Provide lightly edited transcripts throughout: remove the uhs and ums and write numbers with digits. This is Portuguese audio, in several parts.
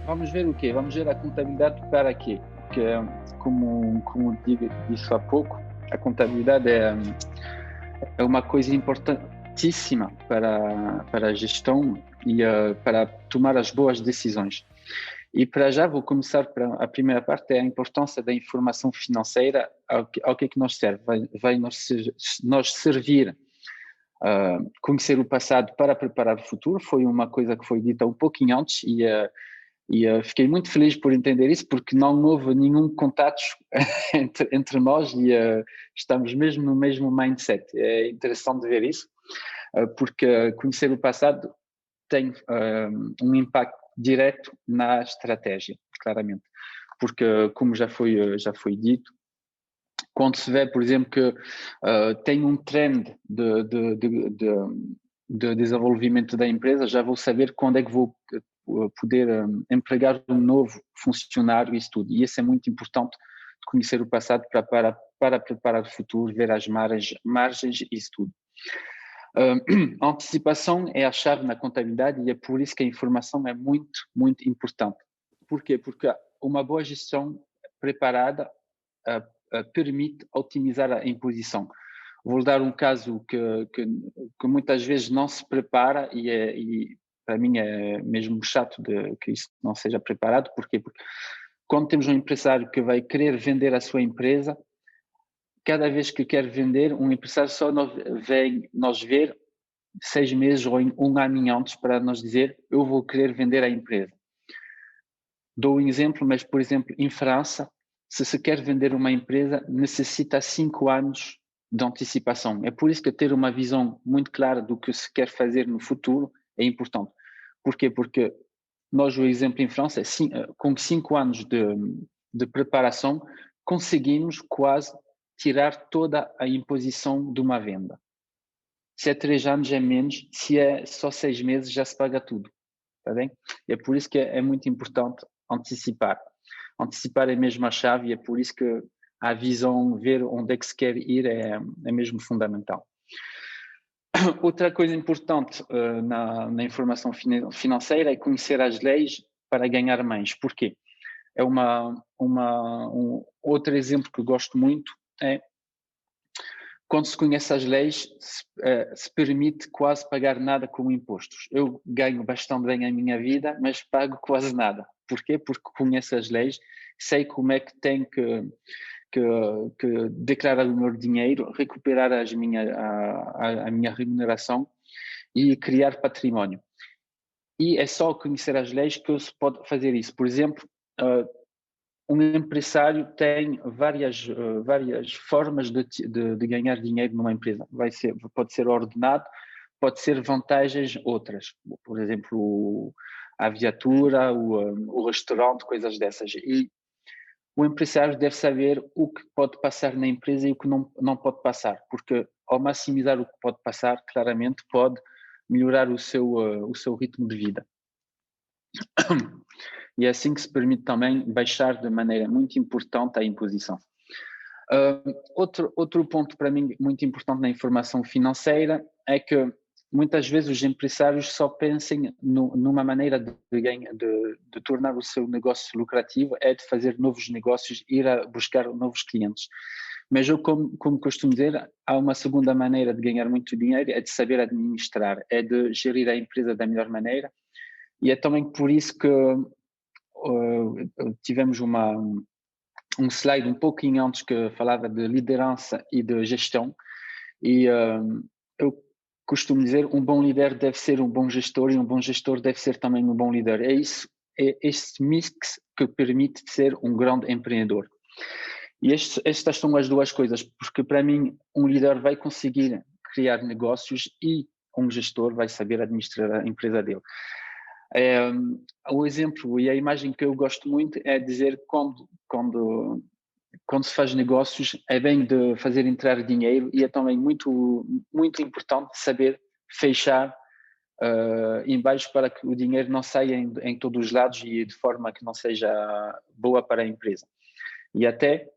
vamos ver o quê? Vamos ver a contabilidade para quê? Porque, como disse há pouco, a contabilidade é uma coisa importantíssima para a gestão e para tomar as boas decisões. E para já vou começar para a primeira parte, é a importância da informação financeira, ao que é que nos serve. Vai nos servir conhecer o passado para preparar o futuro. Foi uma coisa que foi dita um pouquinho antes e fiquei muito feliz por entender isso, porque não houve nenhum contato entre nós e estamos mesmo no mesmo mindset. É interessante ver isso, porque conhecer o passado tem um impacto direto na estratégia, claramente. Porque, como já foi dito, quando se vê, por exemplo, que tem um trend de desenvolvimento da empresa, já vou saber quando é que vou poder empregar um novo funcionário e isso tudo. E isso é muito importante, conhecer o passado para preparar o futuro, ver as margens e isso tudo. A antecipação é a chave na contabilidade e é por isso que a informação é muito, muito importante. Por quê? Porque uma boa gestão preparada permite otimizar a imposição. Vou dar um caso que muitas vezes não se prepara e para mim é mesmo chato que isso não seja preparado. Porquê? Porque quando temos um empresário que vai querer vender a sua empresa, cada vez que quer vender, um empresário só vem nos ver 6 meses ou um ano antes para nos dizer: eu vou querer vender a empresa. Dou um exemplo, mas, por exemplo, em França, se quer vender uma empresa, necessita 5 anos de antecipação. É por isso que ter uma visão muito clara do que se quer fazer no futuro é importante. Porquê? Porque nós, o exemplo em França, com 5 anos de preparação, conseguimos quase tirar toda a imposição de uma venda. Se é 3 anos é menos, se é só 6 meses já se paga tudo, está bem? É por isso que é muito importante antecipar. Antecipar é mesmo a chave e é por isso que a visão, ver onde é que se quer ir é mesmo fundamental. Outra coisa importante na informação financeira é conhecer as leis para ganhar mais. Porquê? É outro exemplo que eu gosto muito é quando se conhece as leis, se permite quase pagar nada como impostos. Eu ganho bastante bem a minha vida, mas pago quase nada. Porquê? Porque conheço as leis, sei como é que tenho que declarar o meu dinheiro, recuperar a minha remuneração e criar património. E é só conhecer as leis que se pode fazer isso. Por exemplo, um empresário tem várias formas de ganhar dinheiro numa empresa. Pode ser ordenado, pode ser vantagens outras. Por exemplo, a viatura, o restaurante, coisas dessas. E o empresário deve saber o que pode passar na empresa e o que não pode passar, porque ao maximizar o que pode passar, claramente pode melhorar o seu ritmo de vida. E é assim que se permite também baixar de maneira muito importante a imposição. Outro ponto para mim muito importante na informação financeira é que muitas vezes os empresários só pensem numa maneira de tornar o seu negócio lucrativo, é de fazer novos negócios, ir a buscar novos clientes. Mas eu, como costumo dizer, há uma segunda maneira de ganhar muito dinheiro, é de saber administrar, é de gerir a empresa da melhor maneira. E é também por isso que tivemos um slide um pouquinho antes que falava de liderança e de gestão, e eu costumo dizer, um bom líder deve ser um bom gestor e um bom gestor deve ser também um bom líder. É este mix que permite ser um grande empreendedor. E estas são as duas coisas, porque para mim um líder vai conseguir criar negócios e um gestor vai saber administrar a empresa dele. O exemplo e a imagem que eu gosto muito é dizer quando se faz negócios é bem de fazer entrar dinheiro e é também muito, muito importante saber fechar em baixo para que o dinheiro não saia em todos os lados e de forma que não seja boa para a empresa. E até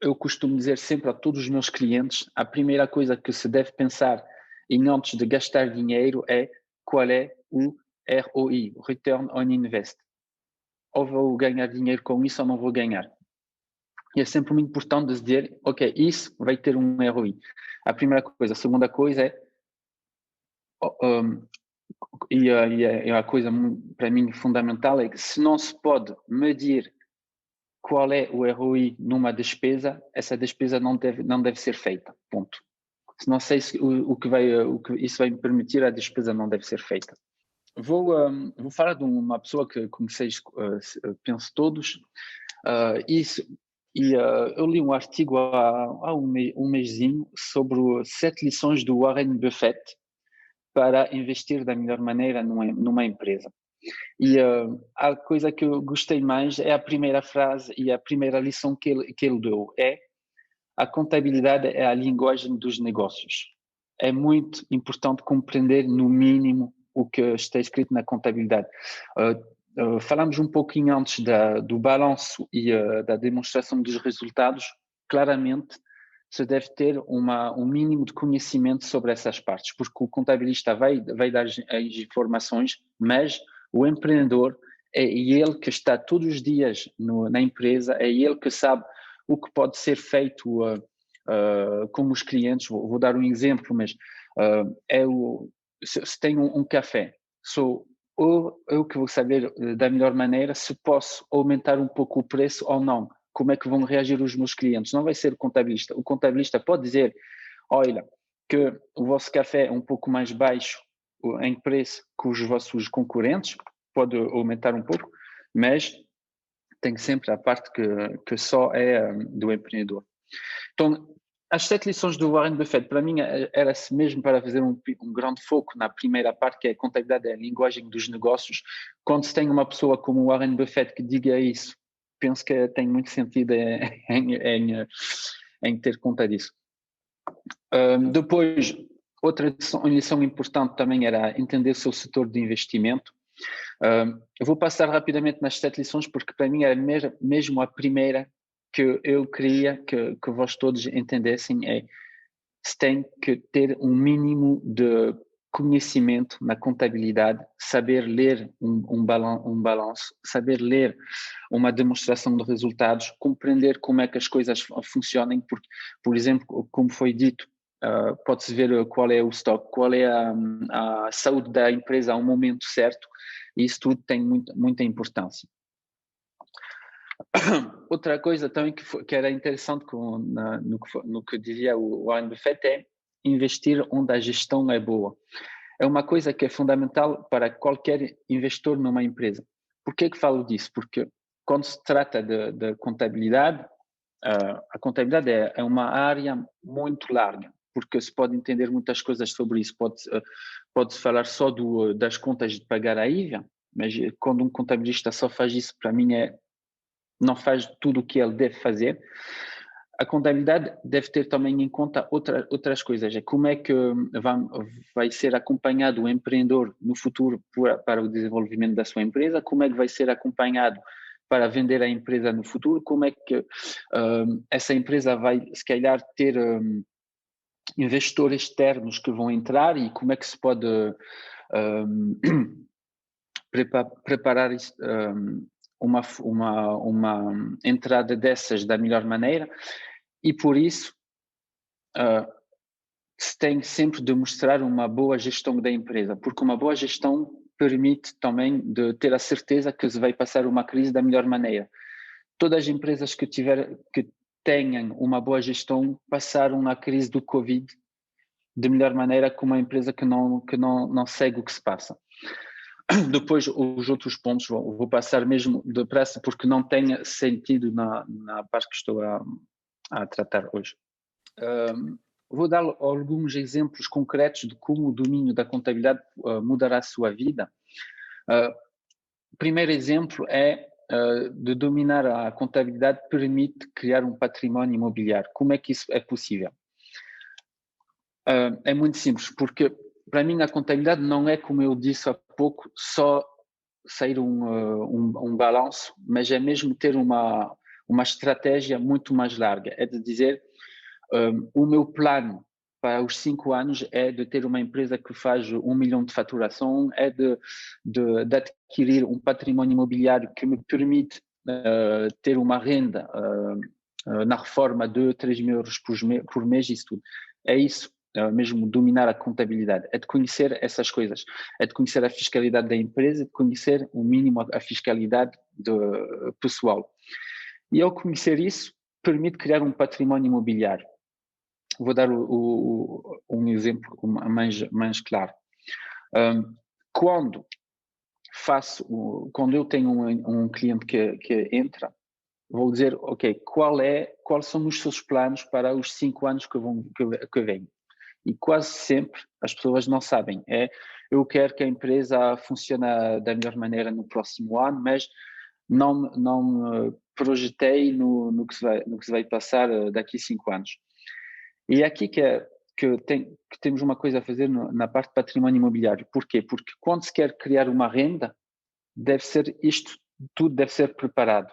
eu costumo dizer sempre a todos os meus clientes, a primeira coisa que se deve pensar em antes de gastar dinheiro é qual é o ROI, Return on Invest. Ou vou ganhar dinheiro com isso ou não vou ganhar. E é sempre muito importante dizer, ok, isso vai ter um ROI. A primeira coisa. A segunda coisa é, a coisa para mim fundamental é que se não se pode medir qual é o ROI numa despesa, essa despesa não deve ser feita, ponto. Se não sei se o que isso vai me permitir, a despesa não deve ser feita. Vou falar de uma pessoa que, como vocês penso todos, eu li um artigo há um mêsinho sobre 7 lições do Warren Buffett para investir da melhor maneira numa empresa. E a coisa que eu gostei mais é a primeira frase e a primeira lição que ele deu, a contabilidade é a linguagem dos negócios. É muito importante compreender, no mínimo, o que está escrito na contabilidade. Falamos um pouquinho antes do balanço e da demonstração dos resultados. Claramente, se deve ter um mínimo de conhecimento sobre essas partes, porque o contabilista vai dar as informações, mas o empreendedor é ele que está todos os dias na empresa, é ele que sabe o que pode ser feito com os clientes. Vou dar um exemplo, mas se tem um café, sou eu que vou saber da melhor maneira se posso aumentar um pouco o preço ou não. Como é que vão reagir os meus clientes? Não vai ser o contabilista. O contabilista pode dizer, olha, que o vosso café é um pouco mais baixo em preço que os vossos concorrentes, pode aumentar um pouco, mas tem sempre a parte que só é do empreendedor. Então, as 7 lições do Warren Buffett, para mim, era-se mesmo para fazer um grande foco na primeira parte, que é a contabilidade, é a linguagem dos negócios. Quando se tem uma pessoa como o Warren Buffett que diga isso, penso que tem muito sentido em ter conta disso. Depois, outra lição importante também era entender o seu setor de investimento. Eu vou passar rapidamente nas 7 lições, porque para mim era mesmo a primeira que eu queria que vós todos entendessem, se tem que ter um mínimo de conhecimento na contabilidade, saber ler um balanço, saber ler uma demonstração de resultados, compreender como é que as coisas funcionam, porque, por exemplo, como foi dito, pode-se ver qual é o stock, qual é a saúde da empresa ao momento certo, e isso tudo tem muita importância. Outra coisa também que era interessante no que dizia o Warren Buffett é investir onde a gestão é boa. É uma coisa que é fundamental para qualquer investidor numa empresa. Por que falo disso? Porque quando se trata de contabilidade, a contabilidade é uma área muito larga, porque se pode entender muitas coisas sobre isso. Pode-se falar só das contas de pagar a IVA, mas quando um contabilista só faz isso, para mim não faz tudo o que ele deve fazer. A contabilidade deve ter também em conta outras coisas, como é que vai ser acompanhado o empreendedor no futuro para o desenvolvimento da sua empresa, como é que vai ser acompanhado para vender a empresa no futuro, como é que essa empresa vai, se calhar, ter investidores externos que vão entrar e como é que se pode preparar isso, uma entrada dessas da melhor maneira, e por isso se tem sempre de mostrar uma boa gestão da empresa, porque uma boa gestão permite também de ter a certeza que se vai passar uma crise da melhor maneira. Todas as empresas que tenham uma boa gestão passaram a crise do Covid de melhor maneira que uma empresa que não segue o que se passa. Depois, os outros pontos vou passar mesmo depressa, porque não tem sentido na parte que estou a tratar hoje. Vou dar alguns exemplos concretos de como o domínio da contabilidade mudará a sua vida. O primeiro exemplo é de dominar a contabilidade permite criar um património imobiliário. Como é que isso é possível? É muito simples, porque para mim a contabilidade não é, como eu disse há pouco, só sair um balanço, mas é mesmo ter uma estratégia muito mais larga. É de dizer, o meu plano para os 5 anos é de ter uma empresa que faz 1 milhão de faturação, é de adquirir um património imobiliário que me permite ter uma renda na reforma de 3 mil euros por mês, isso tudo. É isso, mesmo dominar a contabilidade, é de conhecer essas coisas, é de conhecer a fiscalidade da empresa, de conhecer o mínimo a fiscalidade pessoal. E ao conhecer isso, permite criar um património imobiliário. Vou dar um exemplo mais claro. Quando eu tenho um cliente que entra, vou dizer, ok, quais são os seus planos para os 5 anos que vêm? E quase sempre as pessoas não sabem. Eu quero que a empresa funcione da melhor maneira no próximo ano, mas não projetei no que se vai passar daqui a 5 anos. E é aqui que temos uma coisa a fazer na parte de património imobiliário. Por quê? Porque quando se quer criar uma renda, tudo deve ser preparado.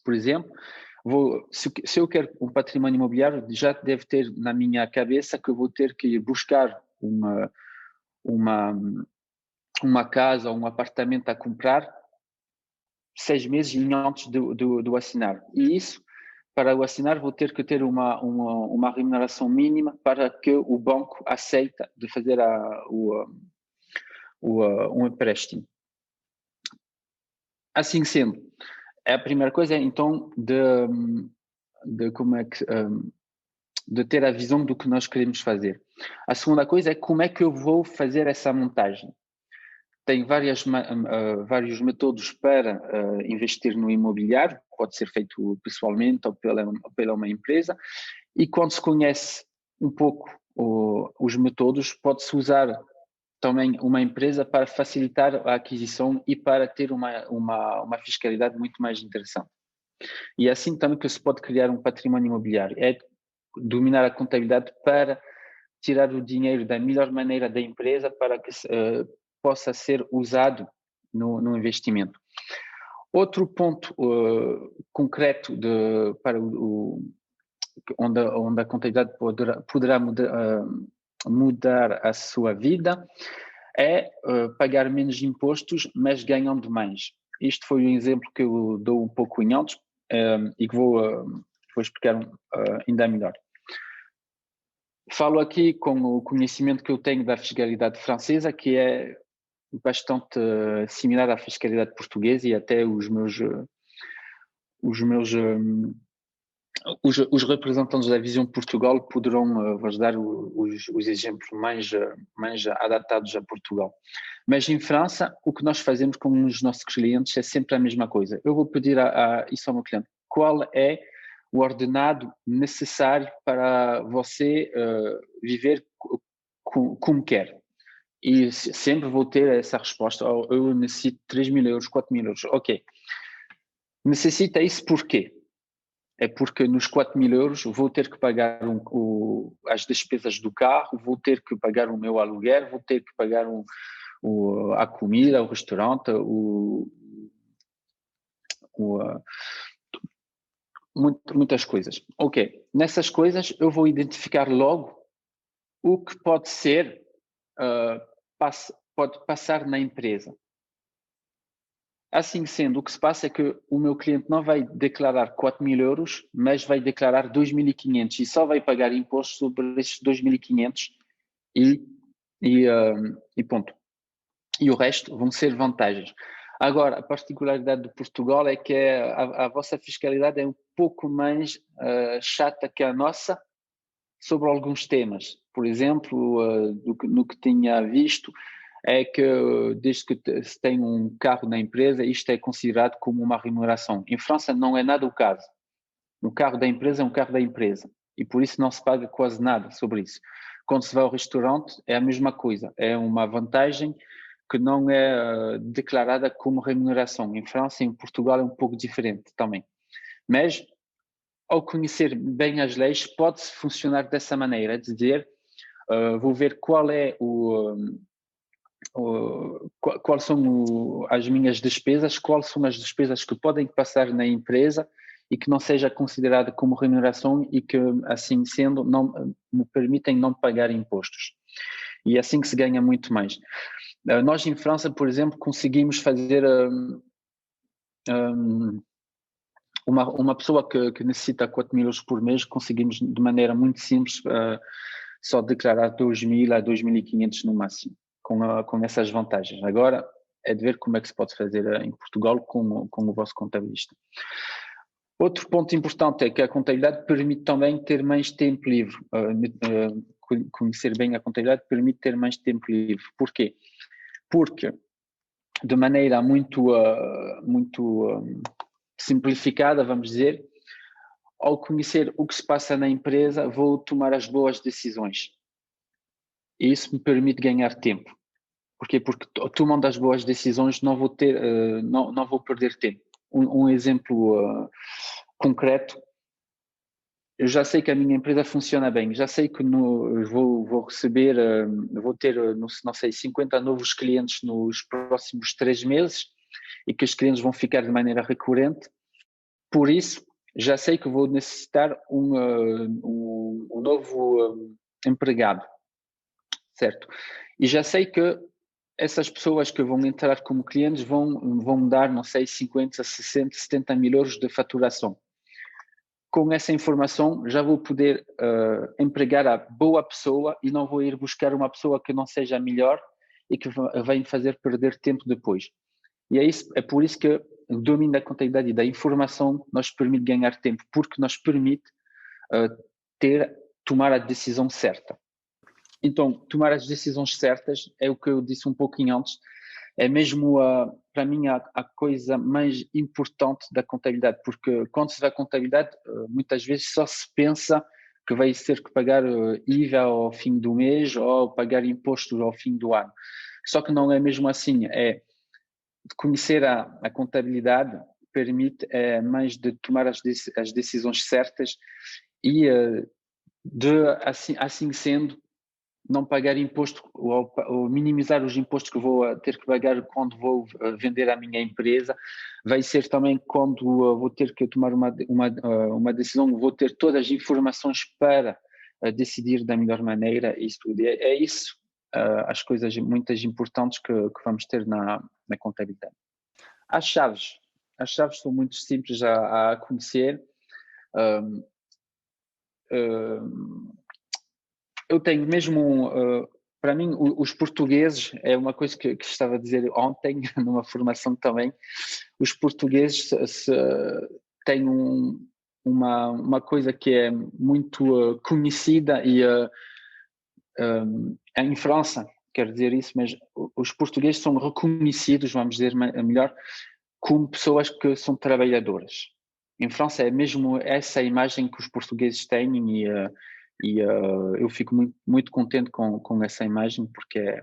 Por exemplo, se eu quero um património imobiliário, já deve ter na minha cabeça que eu vou ter que buscar uma casa ou um apartamento a comprar 6 meses antes do assinar. E isso, para o assinar, vou ter que ter uma remuneração mínima para que o banco aceite de fazer um empréstimo. Assim sendo, a primeira coisa é então de ter a visão do que nós queremos fazer. A segunda coisa é como é que eu vou fazer essa montagem. Tem vários métodos para investir no imobiliário, pode ser feito pessoalmente ou pela uma empresa, e quando se conhece um pouco os métodos, pode-se usar também uma empresa para facilitar a aquisição e para ter uma fiscalidade muito mais interessante. E é assim também que se pode criar um património imobiliário, é dominar a contabilidade para tirar o dinheiro da melhor maneira da empresa para que possa ser usado no investimento. Outro ponto concreto onde a contabilidade poderá mudar a sua vida é pagar menos impostos, mas ganhando mais. Isto foi um exemplo que eu dou um pouco em altos e que vou explicar ainda melhor. Falo aqui com o conhecimento que eu tenho da fiscalidade francesa, que é bastante similar à fiscalidade portuguesa, e até os representantes da Visão Portugal poderão vos dar os exemplos mais adaptados a Portugal. Mas em França, o que nós fazemos com os nossos clientes é sempre a mesma coisa. Eu vou pedir isso ao meu cliente. Qual é o ordenado necessário para você viver como quer? E sempre vou ter essa resposta. Eu necessito 3 mil euros, 4 mil euros. Ok. Necessita isso por quê? É porque nos 4 mil euros vou ter que pagar as despesas do carro, vou ter que pagar o meu aluguer, vou ter que pagar a comida, o restaurante, muitas coisas. Ok, nessas coisas eu vou identificar logo o que pode ser, pode passar na empresa. Assim sendo, o que se passa é que o meu cliente não vai declarar 4 mil euros, mas vai declarar 2.500 e só vai pagar imposto sobre esses 2.500 e ponto. E o resto vão ser vantagens. Agora, a particularidade de Portugal é que a vossa fiscalidade é um pouco mais chata que a nossa sobre alguns temas. Por exemplo, no que tinha visto, é que desde que se tem um carro na empresa, isto é considerado como uma remuneração. Em França não é nada o caso. O carro da empresa é um carro da empresa e por isso não se paga quase nada sobre isso. Quando se vai ao restaurante é a mesma coisa, é uma vantagem que não é declarada como remuneração. Em França e em Portugal é um pouco diferente também. Mas ao conhecer bem as leis pode-se funcionar dessa maneira, é dizer, vou ver quais são as minhas despesas, quais são as despesas que podem passar na empresa e que não seja considerada como remuneração e que, assim sendo, não me permitem não pagar impostos. E é assim que se ganha muito mais. Nós em França, por exemplo, conseguimos fazer uma pessoa que necessita 4.000 euros por mês, conseguimos de maneira muito simples só declarar 2.000 a 2.500 no máximo, com essas vantagens. Agora é de ver como é que se pode fazer em Portugal com o vosso contabilista. Outro ponto importante é que a contabilidade permite também ter mais tempo livre. Conhecer bem a contabilidade permite ter mais tempo livre. Porquê? Porque, de maneira muito simplificada, vamos dizer, ao conhecer o que se passa na empresa, vou tomar as boas decisões. E isso me permite ganhar tempo. Porquê? Porque tomando as boas decisões não vou perder tempo. Um exemplo concreto, eu já sei que a minha empresa funciona bem, já sei que vou receber, vou ter, não sei, 50 novos clientes nos próximos 3 meses e que os clientes vão ficar de maneira recorrente. Por isso, já sei que vou necessitar um novo empregado, certo? E já sei que essas pessoas que vão entrar como clientes vão dar, não sei, 50, 60, 70 mil euros de faturação. Com essa informação já vou poder empregar a boa pessoa e não vou ir buscar uma pessoa que não seja melhor e que vai me fazer perder tempo depois. E é por isso que o domínio da contabilidade e da informação nos permite ganhar tempo, porque nos permite tomar a decisão certa. Então, tomar as decisões certas é o que eu disse um pouquinho antes, é mesmo, para mim, a coisa mais importante da contabilidade, porque quando se vai à contabilidade, muitas vezes só se pensa que vai ter que pagar IVA ao fim do mês ou pagar impostos ao fim do ano. Só que não é mesmo assim, é conhecer a contabilidade permite mais de tomar as decisões certas e assim sendo, não pagar imposto ou minimizar os impostos que vou ter que pagar quando vou vender a minha empresa. Vai ser também quando vou ter que tomar uma decisão, vou ter todas as informações para decidir da melhor maneira e tudo. É isso as coisas muitas importantes que vamos ter na contabilidade. As chaves são muito simples a conhecer. Eu tenho mesmo, para mim, os portugueses, é uma coisa que estava a dizer ontem, numa formação também, os portugueses têm uma coisa que é muito conhecida e em França, quero dizer isso, mas os portugueses são reconhecidos, vamos dizer melhor, como pessoas que são trabalhadoras. Em França é mesmo essa imagem que os portugueses têm e eu fico muito, muito contente com essa imagem, porque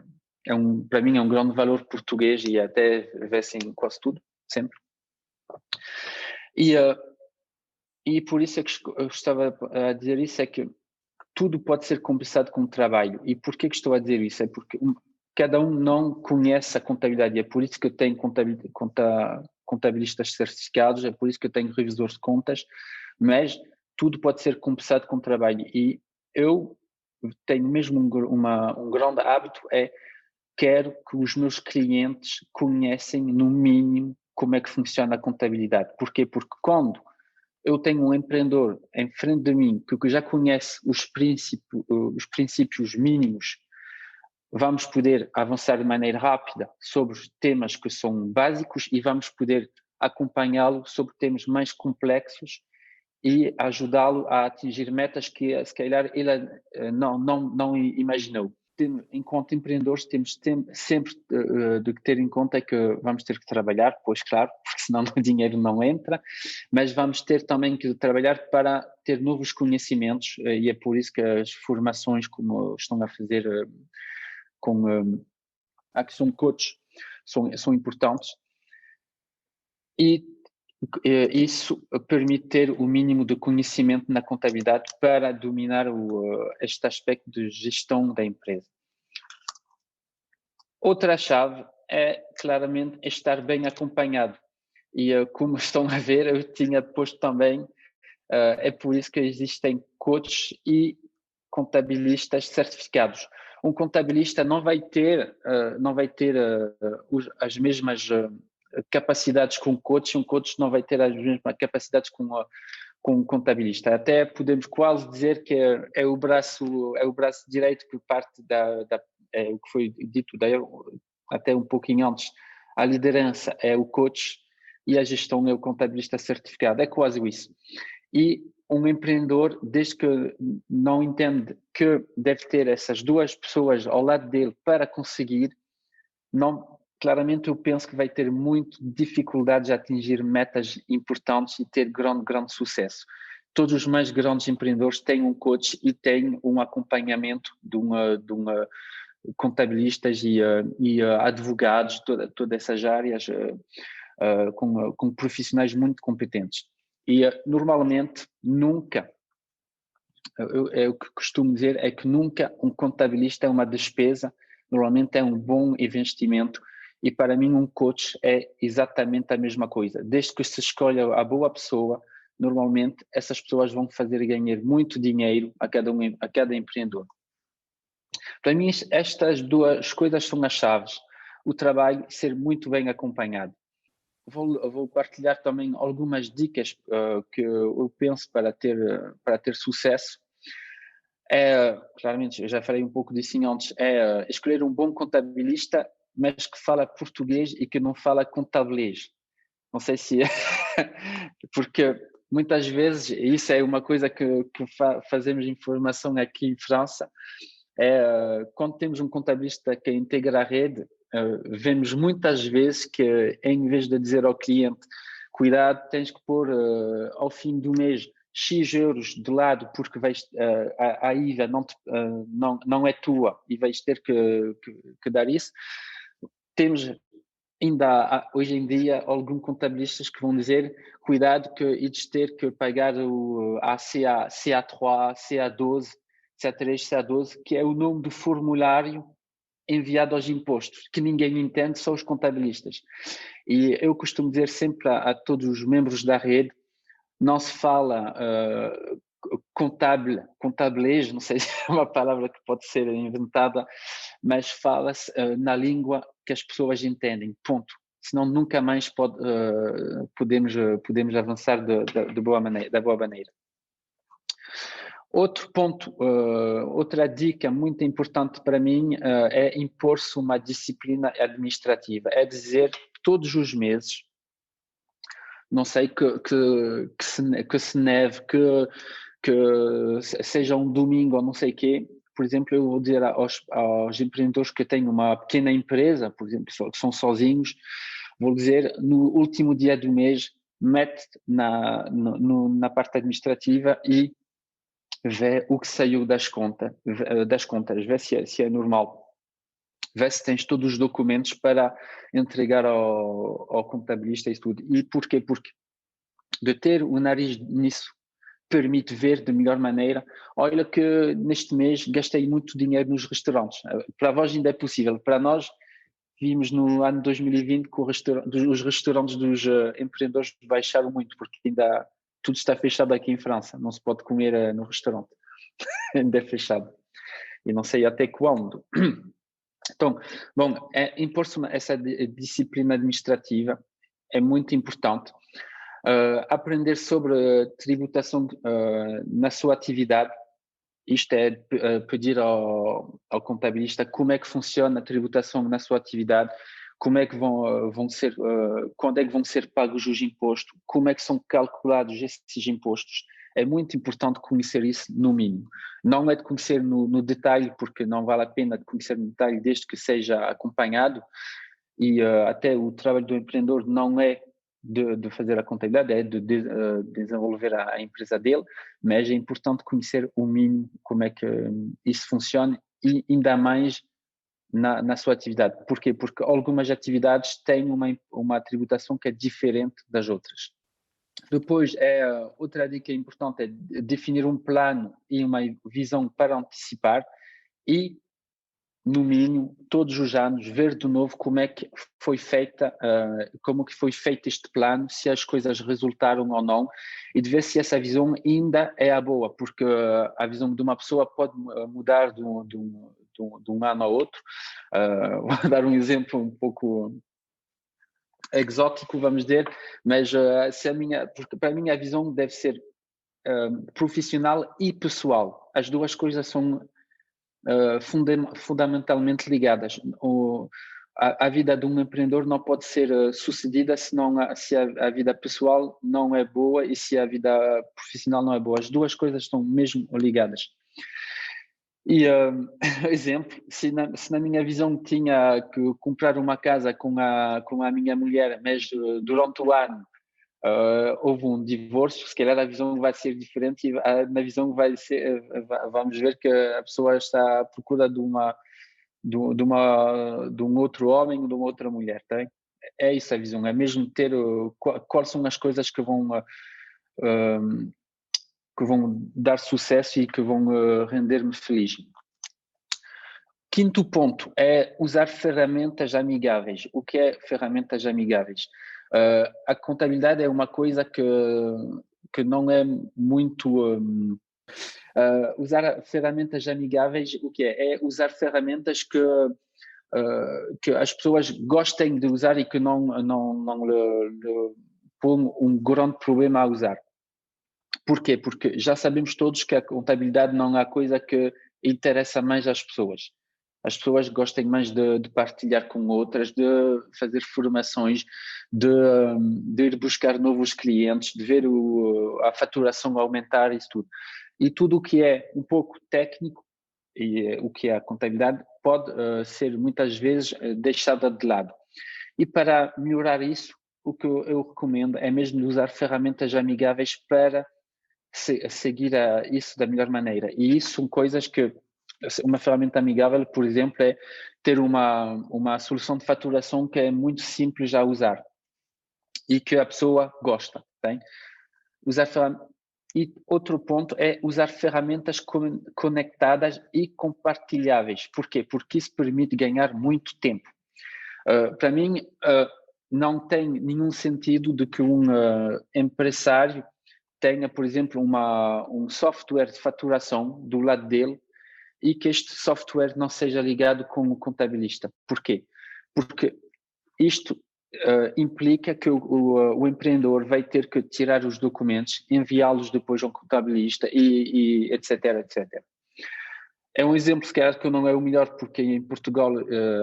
para mim é um grande valor português e até vê-se em quase tudo, sempre. E por isso é que eu estava a dizer isso, é que tudo pode ser compensado com trabalho. E por que estou a dizer isso? É porque cada um não conhece a contabilidade, é por isso que eu tenho contabilistas certificados, é por isso que eu tenho revisores de contas, mas tudo pode ser compensado com trabalho. E eu tenho mesmo um grande hábito, quero que os meus clientes conhecem no mínimo como é que funciona a contabilidade. Porquê? Porque quando eu tenho um empreendedor em frente de mim que já conhece os princípios mínimos, vamos poder avançar de maneira rápida sobre os temas que são básicos e vamos poder acompanhá-lo sobre temas mais complexos e ajudá-lo a atingir metas que, se calhar, ele não imaginou. Enquanto empreendedores, temos sempre de ter em conta que vamos ter que trabalhar, pois claro, porque senão o dinheiro não entra, mas vamos ter também que trabalhar para ter novos conhecimentos e é por isso que as formações, como estão a fazer com a Action Coach, são importantes. E isso permite ter o mínimo de conhecimento na contabilidade para dominar este aspecto de gestão da empresa. Outra chave é claramente estar bem acompanhado. E como estão a ver, eu tinha posto também, é por isso que existem coaches e contabilistas certificados. Um contabilista não vai ter as mesmas capacidades que um coach não vai ter as mesmas capacidades com um contabilista. Até podemos quase dizer que é o braço direito que parte é o que foi dito até um pouquinho antes. A liderança é o coach e a gestão é o contabilista certificado. É quase isso. E um empreendedor, desde que não entende que deve ter essas duas pessoas ao lado dele para conseguir, claramente eu penso que vai ter muito dificuldades a atingir metas importantes e ter grande sucesso. Todos os mais grandes empreendedores têm um coach e têm um acompanhamento de uma contabilistas e advogados, todas essas áreas, com profissionais muito competentes. E normalmente nunca, o que costumo dizer é que nunca um contabilista é uma despesa, normalmente é um bom investimento. E para mim um coach é exatamente a mesma coisa. Desde que se escolha a boa pessoa, normalmente essas pessoas vão fazer ganhar muito dinheiro a cada empreendedor. Para mim estas duas coisas são as chaves. O trabalho ser muito bem acompanhado. Vou partilhar também algumas dicas que eu penso para ter sucesso. Claramente, eu já falei um pouco disso antes, escolher um bom contabilista, mas que fala português e que não fala contabilês. Não sei se porque muitas vezes, isso é uma coisa que fazemos em formação aqui em França, quando temos um contabilista que integra a rede, vemos muitas vezes que em vez de dizer ao cliente, cuidado, tens que pôr ao fim do mês X euros de lado porque a IVA não é tua e vais ter que dar isso. Temos ainda hoje em dia alguns contabilistas que vão dizer cuidado que ides ter que pagar a CA3, CA12, CA3, CA12, que é o nome do formulário enviado aos impostos, que ninguém entende, só os contabilistas. E eu costumo dizer sempre a todos os membros da rede, não se fala contabilês, não sei se é uma palavra que pode ser inventada, mas fala-se na língua que as pessoas entendem, ponto. Senão nunca mais podemos avançar da boa maneira. Outro ponto, outra dica muito importante para mim é impor-se uma disciplina administrativa, é dizer todos os meses, não sei, que se neve, que seja um domingo ou não sei o quê. Por exemplo, eu vou dizer aos empreendedores que têm uma pequena empresa, por exemplo, que são sozinhos, vou dizer, no último dia do mês, mete na parte administrativa e vê o que saiu das contas, vê se é normal. Vê se tens todos os documentos para entregar ao contabilista e tudo. E porquê? Porque de ter o nariz nisso permite ver de melhor maneira, olha que neste mês gastei muito dinheiro nos restaurantes. Para vós ainda é possível, para nós vimos no ano 2020 que os restaurantes dos empreendedores baixaram muito, porque ainda tudo está fechado aqui em França, não se pode comer no restaurante, ainda é fechado. E não sei até quando. Então, bom, impor-se essa disciplina administrativa é muito importante. Aprender sobre tributação na sua atividade, isto é pedir ao contabilista como é que funciona a tributação na sua atividade, como é que vão ser, quando é que vão ser pagos os impostos, como é que são calculados esses impostos. É muito importante conhecer isso no mínimo. Não é de conhecer no detalhe, porque não vale a pena de conhecer no detalhe desde que seja acompanhado, e até o trabalho do empreendedor não é de fazer a contabilidade, é de desenvolver a empresa dele, mas é importante conhecer o mínimo como é que isso funciona e ainda mais na sua atividade. Porquê? Porque algumas atividades têm uma tributação que é diferente das outras. Depois, outra dica importante é definir um plano e uma visão para antecipar e no mínimo, todos os anos, ver de novo como é que foi feita, como que foi feito este plano, se as coisas resultaram ou não, e de ver se essa visão ainda é a boa, porque a visão de uma pessoa pode mudar de um ano ao outro. Vou dar um exemplo um pouco exótico, vamos dizer, mas porque para mim a visão deve ser profissional e pessoal. As duas coisas são fundamentalmente ligadas. A vida de um empreendedor não pode ser sucedida se a vida pessoal não é boa e se a vida profissional não é boa. As duas coisas estão mesmo ligadas. E, exemplo, se na minha visão tinha que comprar uma casa com a minha mulher, mas durante o ano houve um divórcio, se calhar a visão vai ser diferente e na visão vai ser, vamos ver que a pessoa está à procura de um outro homem, de uma outra mulher, tá? É isso a visão, é mesmo ter quais são as coisas que vão dar sucesso e que vão render-me feliz. Quinto ponto é usar ferramentas amigáveis. O que é ferramentas amigáveis? A contabilidade é uma coisa que não é muito... usar ferramentas amigáveis, o que é? É usar ferramentas que as pessoas gostem de usar e que não lhe põem um grande problema a usar. Porquê? Porque já sabemos todos que a contabilidade não é a coisa que interessa mais às pessoas. As pessoas gostam mais de partilhar com outras, de fazer formações, de ir buscar novos clientes, de ver a faturação aumentar, isso tudo. E tudo o que é um pouco técnico, e o que é a contabilidade, pode ser muitas vezes deixada de lado. E para melhorar isso, o que eu recomendo é mesmo usar ferramentas amigáveis para seguir isso da melhor maneira. E isso são coisas que uma ferramenta amigável, por exemplo, é ter uma solução de faturação que é muito simples a usar e que a pessoa gosta. Bem? E outro ponto é usar ferramentas conectadas e compartilháveis. Por quê? Porque isso permite ganhar muito tempo. Para mim, não tem nenhum sentido de que um empresário tenha, por exemplo, um software de faturação do lado dele e que este software não seja ligado com o contabilista. Por quê? Porque isto implica que o empreendedor vai ter que tirar os documentos, enviá-los depois ao contabilista e etc, etc. É um exemplo, se calhar, que não é o melhor, porque em Portugal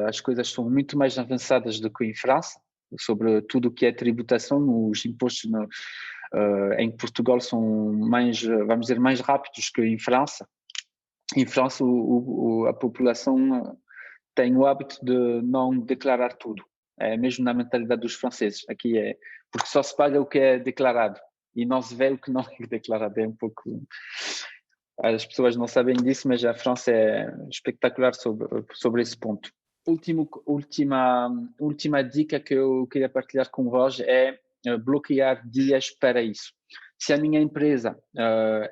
as coisas são muito mais avançadas do que em França, sobre tudo o que é tributação. Os impostos em Portugal são mais, vamos dizer, mais rápidos que em França. Em França, a população tem o hábito de não declarar tudo. É mesmo na mentalidade dos franceses. Aqui é porque só se paga o que é declarado e não se vê o que não é declarado. É um pouco... As pessoas não sabem disso, mas a França é espetacular sobre esse ponto. Última dica que eu queria partilhar com vós é bloquear dias para isso. Se a minha empresa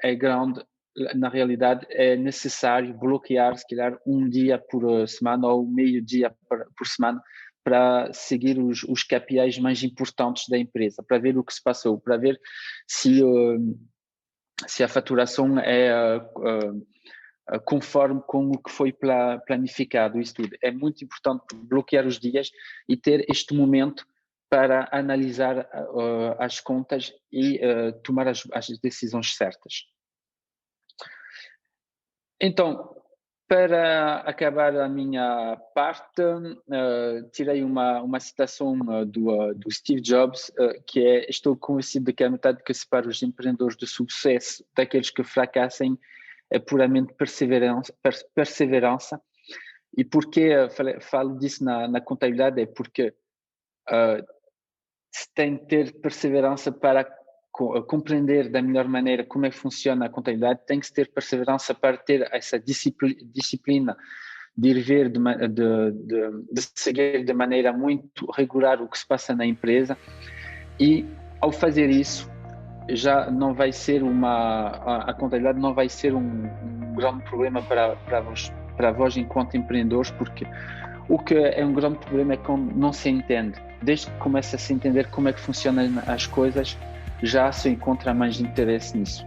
é grande, na realidade é necessário bloquear, se calhar, um dia por semana ou meio dia por semana para seguir os KPIs mais importantes da empresa, para ver o que se passou, para ver se a faturação é conforme com o que foi planificado. Isso tudo. É muito importante bloquear os dias e ter este momento para analisar as contas e tomar as decisões certas. Então, para acabar a minha parte, tirei uma citação do Steve Jobs, que é: estou convencido de que a metade que separa os empreendedores de sucesso daqueles que fracassem é puramente perseverança. E porquê falo disso na contabilidade? É porque se tem que ter perseverança para compreender da melhor maneira como é que funciona a contabilidade, tem que ter perseverança para ter essa disciplina de ir ver, de seguir de maneira muito regular o que se passa na empresa, e ao fazer isso já não vai ser a contabilidade não vai ser um grande problema para vos. para vós enquanto empreendedores, porque o que é um grande problema é que não se entende. Desde que começa a se entender como é que funcionam as coisas, já se encontra mais interesse nisso.